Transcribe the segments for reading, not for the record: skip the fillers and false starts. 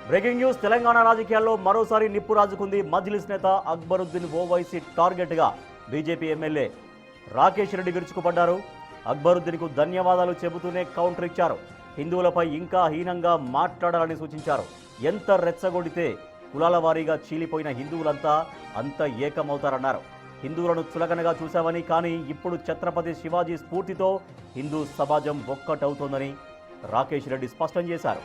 Breaking news. Telangana రాజకీయాల్లో మరోసారి నిప్పు రాజుకుంది. మజ్లిస్ నేత అక్బరుద్దీన్ ఓవైసీ టార్గెట్గా బీజేపీ ఎమ్మెల్యే రాకేష్ రెడ్డి విరుచుకుపడ్డారు. అక్బరుద్దీన్కు ధన్యవాదాలు చెబుతూనే కౌంటర్ ఇచ్చారు. హిందువులపై ఇంకా హీనంగా మాట్లాడాలని సూచించారు. ఎంత రెచ్చగొడితే కులాల వారీగా చీలిపోయిన హిందువులంతా అంత ఏకమవుతారన్నారు. హిందువులను చులకనగా చూశామని, కానీ ఇప్పుడు ఛత్రపతి శివాజీ స్ఫూర్తితో హిందూ సమాజం ఒక్కటవుతోందని రాకేష్ రెడ్డి స్పష్టం చేశారు.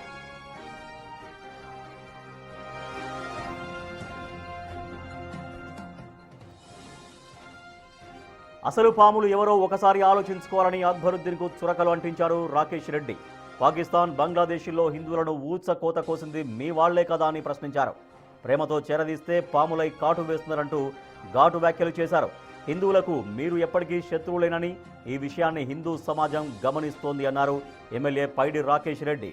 అసలు పాములు ఎవరో ఒకసారి ఆలోచించుకోవాలని అక్బరుద్దీన్కు చురకలు అంటించారు రాకేష్ రెడ్డి. పాకిస్తాన్, బంగ్లాదేశ్లో హిందువులను ఊచ కోత కోసింది మీ వాళ్లే కదా అని ప్రశ్నించారు. ప్రేమతో చేరదీస్తే పాములై కాటు వేస్తున్నారంటూ ఘాటు వ్యాఖ్యలు చేశారు. హిందువులకు మీరు ఎప్పటికీ శత్రువులేనని, ఈ విషయాన్ని హిందూ సమాజం గమనిస్తోంది అన్నారు ఎమ్మెల్యే పైడి రాకేష్ రెడ్డి.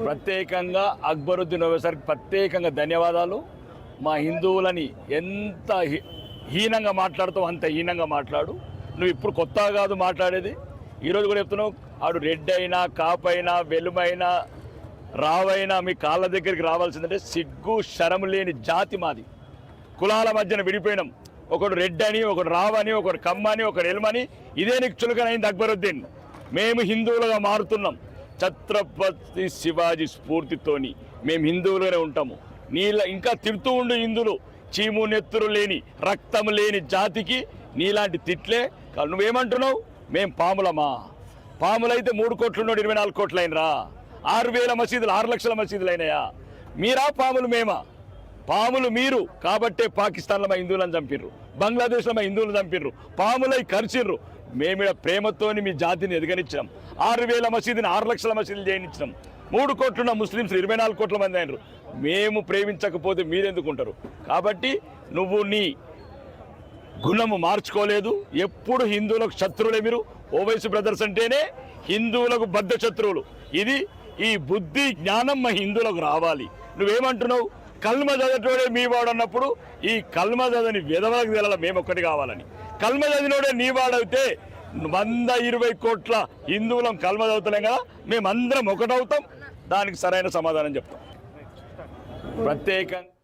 ప్రత్యేకంగా అక్బరుద్దీన్ ఓవైసీకి ప్రత్యేకంగా ధన్యవాదాలు. మా హిందువులని ఎంత హీనంగా మాట్లాడుతావు అంత హీనంగా మాట్లాడు. నువ్వు ఇప్పుడు కొత్తగా కాదు మాట్లాడేది, ఈరోజు కూడా చెప్తున్నావు. ఆడు రెడ్డి అయినా, కాపైనా, వెలుమైనా, రావైనా మీ కాళ్ళ దగ్గరికి రావాల్సిందంటే సిగ్గు శరము లేని జాతి మాది. కులాల మధ్యన విడిపోయినాం. ఒకడు రెడ్డి అని, ఒకడు రావని, ఒకడు కమ్మని, ఒకడు ఎలుమని. ఇదే నీకు చులకనైంది అక్బరుద్దీన్. మేము హిందువులుగా మారుతున్నాం. ఛత్రపతి శివాజీ స్ఫూర్తితోని మేము హిందువులుగానే ఉంటాము. నీళ్ళ ఇంకా తిడుతూ ఉండు హిందువులు. చీము నెత్తురు లేని, రక్తం లేని జాతికి నీలాంటి తిట్లే. నువ్వేమంటున్నావు? మేం పాములమా? పాములైతే 3 కోట్లు 24 కోట్లు అయినరా? 6,000 మసీదులు, 6 లక్షల మసీదులు అయినాయా? మీరా పాములు మేమా? పాములు మీరు కాబట్టే పాకిస్తాన్లో మా హిందువులను చంపిర్రు, బంగ్లాదేశ్లో మా హిందువులను చంపిర్రు, పాములై కరిచిర్రు. మేమిడ ప్రేమతోని మీ జాతిని ఎదగనిచ్చినాం. 6,000 మసీదుని 6 లక్షల మసీదులు చేయనిచ్చినాం. 3 కోట్లున్న ముస్లింస్ 24 కోట్ల మంది అయినరు. మేము ప్రేమించకపోతే మీరెందుకుంటారు? కాబట్టి నువ్వు నీ గుణము మార్చుకోలేదు. ఎప్పుడు హిందువులకు శత్రువులే మీరు. ఓవైసీ బ్రదర్స్ అంటేనే హిందువులకు బద్ధ శత్రువులు. ఇది ఈ బుద్ధి జ్ఞానం మా హిందువులకు రావాలి. నువ్వేమంటున్నావు? కల్మ చదవటోడే మీ వాడు అన్నప్పుడు ఈ కల్మ చదని విధవలకు తెలాల మేము ఒక్కటి కావాలని. కల్మ చదివినోడే నీ వాడైతే 120 కోట్ల హిందువులం కల్మ చదువుతున్నాం కదా, మేమందరం ఒకటవుతాం. దానికి సరైన సమాధానం చెప్తాం. ప్రత్యేకంగా